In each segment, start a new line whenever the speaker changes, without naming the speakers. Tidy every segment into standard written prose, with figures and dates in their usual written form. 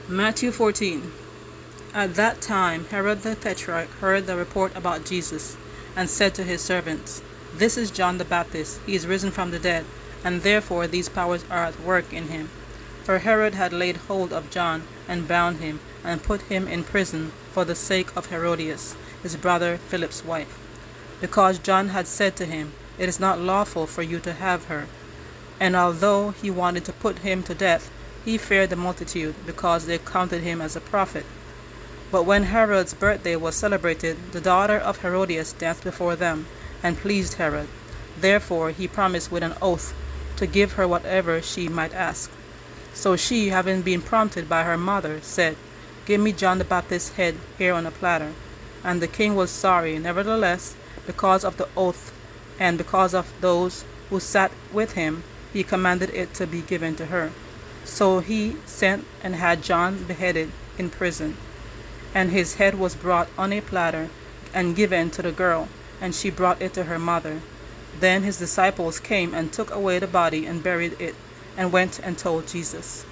Matthew 14. At that time Herod the Tetrarch heard the report about Jesus, and said to his servants, This is John the Baptist. He is risen from the dead, and therefore these powers are at work in him. For Herod had laid hold of John, and bound him, and put him in prison for the sake of Herodias, his brother Philip's wife, because John had said to him, It is not lawful for you to have her. And although he wanted to put him to death, he feared the multitude, because they counted him as a prophet. But when Herod's birthday was celebrated, the daughter of Herodias danced before them, and pleased Herod. Therefore he promised with an oath to give her whatever she might ask. So she, having been prompted by her mother, said, Give me John the Baptist's head here on a platter. And the king was sorry. Nevertheless, because of the oath, and because of those who sat with him, he commanded it to be given to her. So he sent and had John beheaded in prison. And his head was brought on a platter, and given to the girl, and she brought it to her mother. Then his disciples came and took away the body and buried it, and went and told Jesus.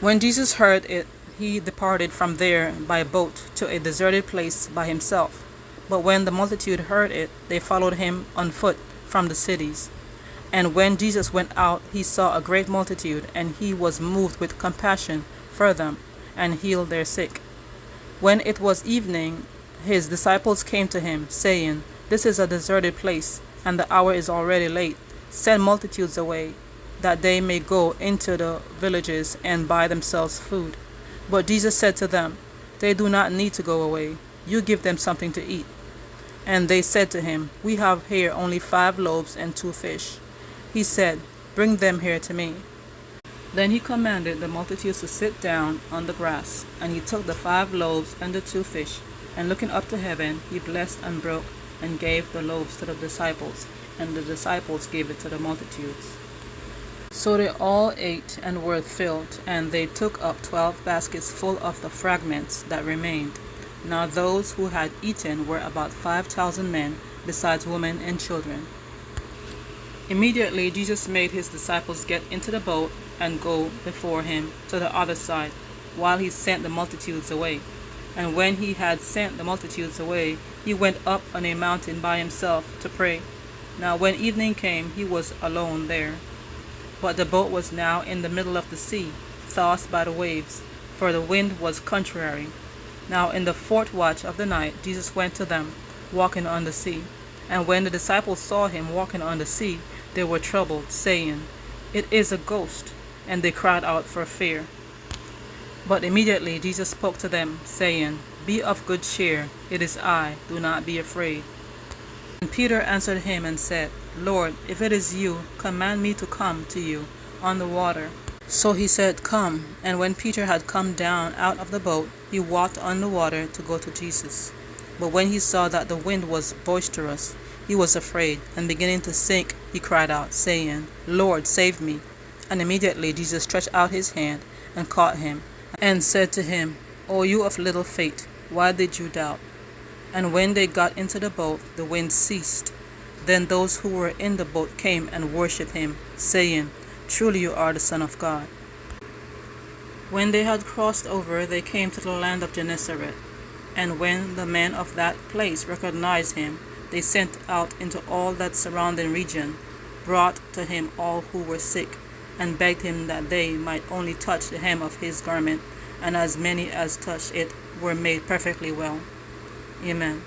When Jesus heard it, he departed from there by boat to a deserted place by himself. But when the multitude heard it, they followed him on foot from the cities. And when Jesus went out, he saw a great multitude, and he was moved with compassion for them, and healed their sick. When it was evening, his disciples came to him, saying, This is a deserted place, and the hour is already late. Send multitudes away, that they may go into the villages and buy themselves food. But Jesus said to them, They do not need to go away. You give them something to eat. And they said to him, We have here only 5 loaves and 2 fish. He said, Bring them here to me. Then he commanded the multitudes to sit down on the grass. And he took the 5 loaves and the 2 fish, and looking up to heaven, he blessed and broke, and gave the loaves to the disciples, and the disciples gave it to the multitudes. So they all ate and were filled, and they took up 12 baskets full of the fragments that remained. Now those who had eaten were about 5,000 men, besides women and children. Immediately Jesus made his disciples get into the boat and go before him to the other side, while he sent the multitudes away. And when he had sent the multitudes away, he went up on a mountain by himself to pray. Now when evening came, he was alone there. But the boat was now in the middle of the sea, tossed by the waves, for the wind was contrary. Now in the 4th watch of the night, Jesus went to them, walking on the sea. And when the disciples saw him walking on the sea, they were troubled, saying, It is a ghost. And they cried out for fear. But immediately Jesus spoke to them, saying, Be of good cheer, it is I, do not be afraid. And Peter answered him and said, Lord, if it is you, command me to come to you on the water. So he said, Come. And when Peter had come down out of the boat, he walked on the water to go to Jesus. But when he saw that the wind was boisterous, he was afraid, and beginning to sink, he cried out, saying, Lord, save me. And immediately Jesus stretched out his hand and caught him, and said to him, O you of little faith, why did you doubt? And when they got into the boat, the wind ceased. Then those who were in the boat came and worshipped him, saying, Truly you are the Son of God. When they had crossed over, they came to the land of Gennesaret. And when the men of that place recognized him, they sent out into all that surrounding region, brought to him all who were sick, and begged him that they might only touch the hem of his garment, and as many as touched it were made perfectly well. Amen.